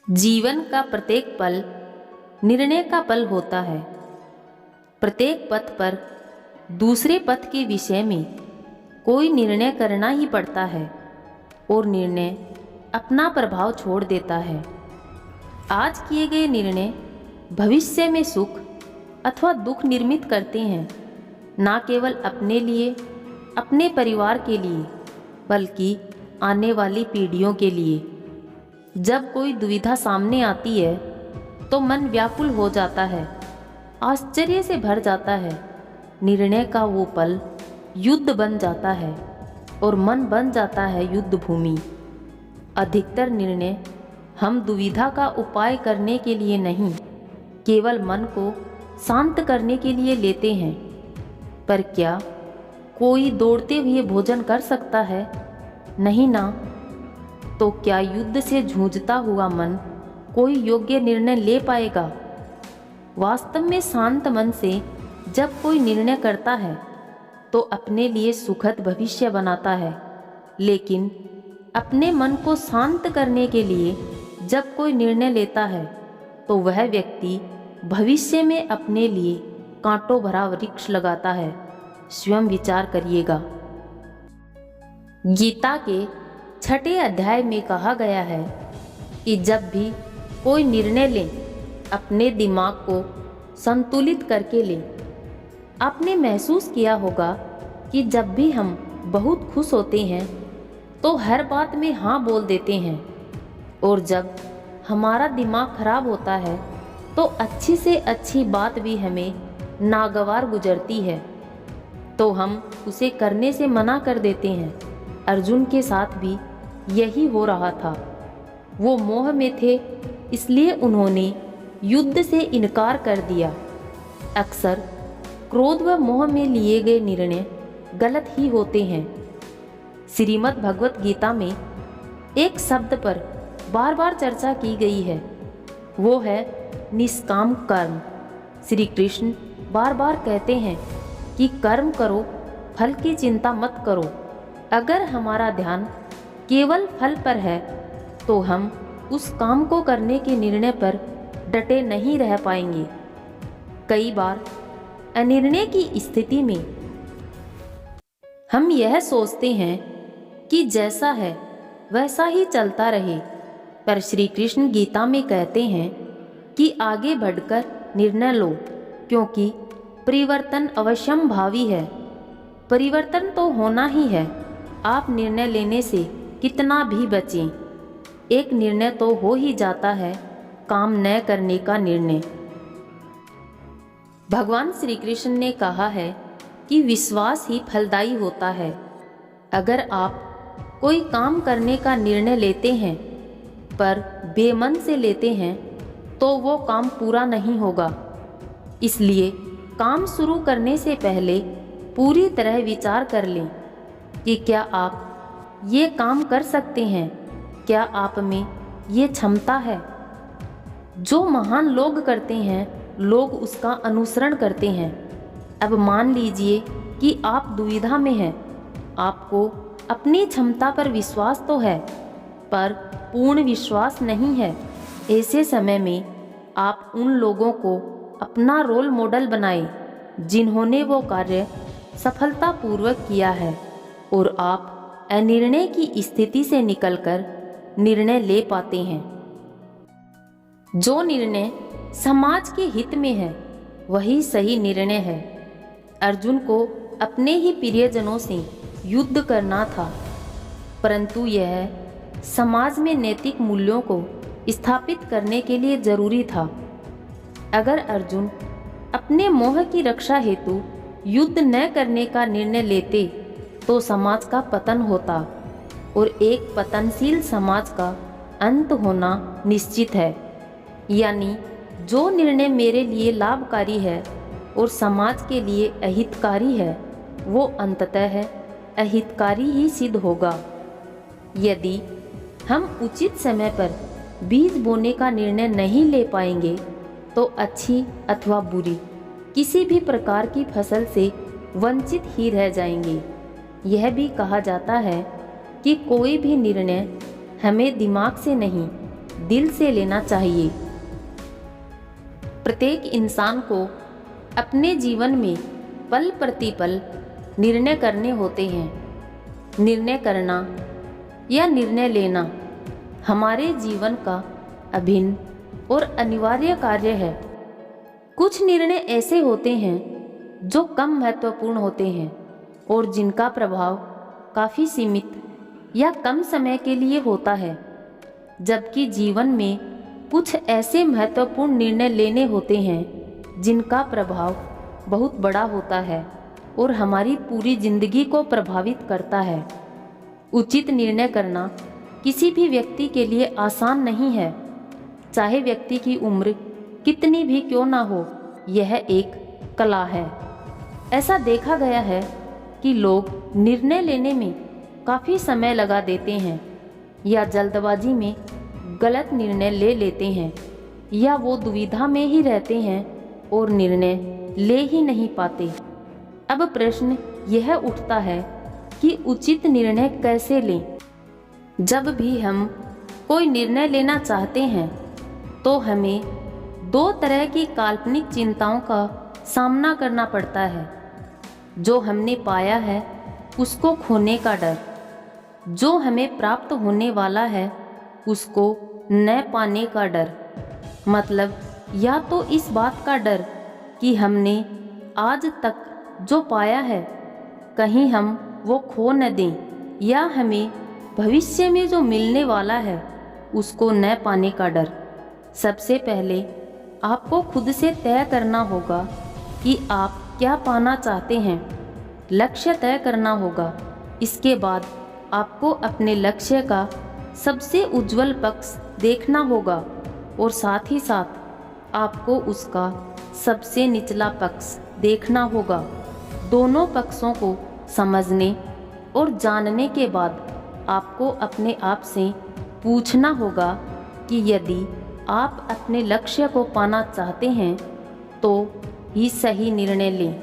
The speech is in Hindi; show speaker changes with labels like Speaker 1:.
Speaker 1: जीवन का प्रत्येक पल निर्णय का पल होता है। प्रत्येक पथ पर दूसरे पथ के विषय में कोई निर्णय करना ही पड़ता है और निर्णय अपना प्रभाव छोड़ देता है। आज किए गए निर्णय भविष्य में सुख अथवा दुख निर्मित करते हैं, ना केवल अपने लिए, अपने परिवार के लिए, बल्कि आने वाली पीढ़ियों के लिए। जब कोई दुविधा सामने आती है तो मन व्याकुल हो जाता है, आश्चर्य से भर जाता है। निर्णय का वो पल युद्ध बन जाता है और मन बन जाता है युद्ध भूमि। अधिकतर निर्णय हम दुविधा का उपाय करने के लिए नहीं, केवल मन को शांत करने के लिए लेते हैं। पर क्या कोई दौड़ते हुए भोजन कर सकता है? नहीं ना। तो क्या युद्ध से जूझता हुआ मन कोई योग्य निर्णय ले पाएगा? वास्तव में शांत मन से जब कोई निर्णय करता है तो अपने लिए सुखद भविष्य बनाता है, लेकिन अपने मन को शांत करने के लिए जब कोई निर्णय लेता है तो वह व्यक्ति भविष्य में अपने लिए कांटों भरा वृक्ष लगाता है। स्वयं विचार करिएगा। गीता के 6 अध्याय में कहा गया है कि जब भी कोई निर्णय लें, अपने दिमाग को संतुलित करके लें। आपने महसूस किया होगा कि जब भी हम बहुत खुश होते हैं तो हर बात में हाँ बोल देते हैं, और जब हमारा दिमाग खराब होता है तो अच्छी से अच्छी बात भी हमें नागवार गुजरती है तो हम उसे करने से मना कर देते हैं। अर्जुन के साथ भी यही हो रहा था। वो मोह में थे, इसलिए उन्होंने युद्ध से इनकार कर दिया। अक्सर क्रोध व मोह में लिए गए निर्णय गलत ही होते हैं। श्रीमद् भगवत गीता में एक शब्द पर बार बार चर्चा की गई है, वो है निष्काम कर्म। श्री कृष्ण बार बार कहते हैं कि कर्म करो, फल की चिंता मत करो। अगर हमारा ध्यान केवल फल पर है तो हम उस काम को करने के निर्णय पर डटे नहीं रह पाएंगे। कई बार अनिर्णय की स्थिति में हम यह सोचते हैं कि जैसा है वैसा ही चलता रहे, पर श्री कृष्ण गीता में कहते हैं कि आगे बढ़कर निर्णय लो, क्योंकि परिवर्तन अवश्यंभावी है। परिवर्तन तो होना ही है। आप निर्णय लेने से कितना भी बचें, एक निर्णय तो हो ही जाता है, काम न करने का निर्णय। भगवान श्री कृष्ण ने कहा है कि विश्वास ही फलदायी होता है। अगर आप कोई काम करने का निर्णय लेते हैं पर बेमन से लेते हैं तो वो काम पूरा नहीं होगा। इसलिए काम शुरू करने से पहले पूरी तरह विचार कर लें कि क्या आप ये काम कर सकते हैं, क्या आप में ये क्षमता है। जो महान लोग करते हैं, लोग उसका अनुसरण करते हैं। अब मान लीजिए कि आप दुविधा में हैं। आपको अपनी क्षमता पर विश्वास तो है, पर पूर्ण विश्वास नहीं है। ऐसे समय में आप उन लोगों को अपना रोल मॉडल बनाएं जिन्होंने वो कार्य सफलतापूर्वक किया है, और आप अनिर्णय की स्थिति से निकलकर निर्णय ले पाते हैं। जो निर्णय समाज के हित में है वही सही निर्णय है। अर्जुन को अपने ही प्रियजनों से युद्ध करना था, परंतु यह समाज में नैतिक मूल्यों को स्थापित करने के लिए जरूरी था। अगर अर्जुन अपने मोह की रक्षा हेतु युद्ध न करने का निर्णय लेते तो समाज का पतन होता, और एक पतनशील समाज का अंत होना निश्चित है। यानी जो निर्णय मेरे लिए लाभकारी है और समाज के लिए अहितकारी है, वो अंततः अहितकारी ही सिद्ध होगा। यदि हम उचित समय पर बीज बोने का निर्णय नहीं ले पाएंगे तो अच्छी अथवा बुरी किसी भी प्रकार की फसल से वंचित ही रह जाएंगे। यह भी कहा जाता है कि कोई भी निर्णय हमें दिमाग से नहीं दिल से लेना चाहिए। प्रत्येक इंसान को अपने जीवन में पल प्रतिपल निर्णय करने होते हैं। निर्णय करना या निर्णय लेना हमारे जीवन का अभिन्न और अनिवार्य कार्य है। कुछ निर्णय ऐसे होते हैं जो कम महत्वपूर्ण होते हैं और जिनका प्रभाव काफ़ी सीमित या कम समय के लिए होता है, जबकि जीवन में कुछ ऐसे महत्वपूर्ण निर्णय लेने होते हैं जिनका प्रभाव बहुत बड़ा होता है और हमारी पूरी जिंदगी को प्रभावित करता है। उचित निर्णय करना किसी भी व्यक्ति के लिए आसान नहीं है, चाहे व्यक्ति की उम्र कितनी भी क्यों ना हो। यह एक कला है। ऐसा देखा गया है कि लोग निर्णय लेने में काफ़ी समय लगा देते हैं या जल्दबाजी में गलत निर्णय ले लेते हैं, या वो दुविधा में ही रहते हैं और निर्णय ले ही नहीं पाते। अब प्रश्न यह उठता है कि उचित निर्णय कैसे लें। जब भी हम कोई निर्णय लेना चाहते हैं तो हमें दो तरह की काल्पनिक चिंताओं का सामना करना पड़ता है। जो हमने पाया है उसको खोने का डर, जो हमें प्राप्त होने वाला है उसको न पाने का डर। मतलब या तो इस बात का डर कि हमने आज तक जो पाया है कहीं हम वो खो न दें, या हमें भविष्य में जो मिलने वाला है उसको न पाने का डर। सबसे पहले आपको खुद से तय करना होगा कि आप क्या पाना चाहते हैं। लक्ष्य तय करना होगा। इसके बाद आपको अपने लक्ष्य का सबसे उज्जवल पक्ष देखना होगा और साथ ही साथ आपको उसका सबसे निचला पक्ष देखना होगा। दोनों पक्षों को समझने और जानने के बाद आपको अपने आप से पूछना होगा कि यदि आप अपने लक्ष्य को पाना चाहते हैं तो ही सही निर्णय लें।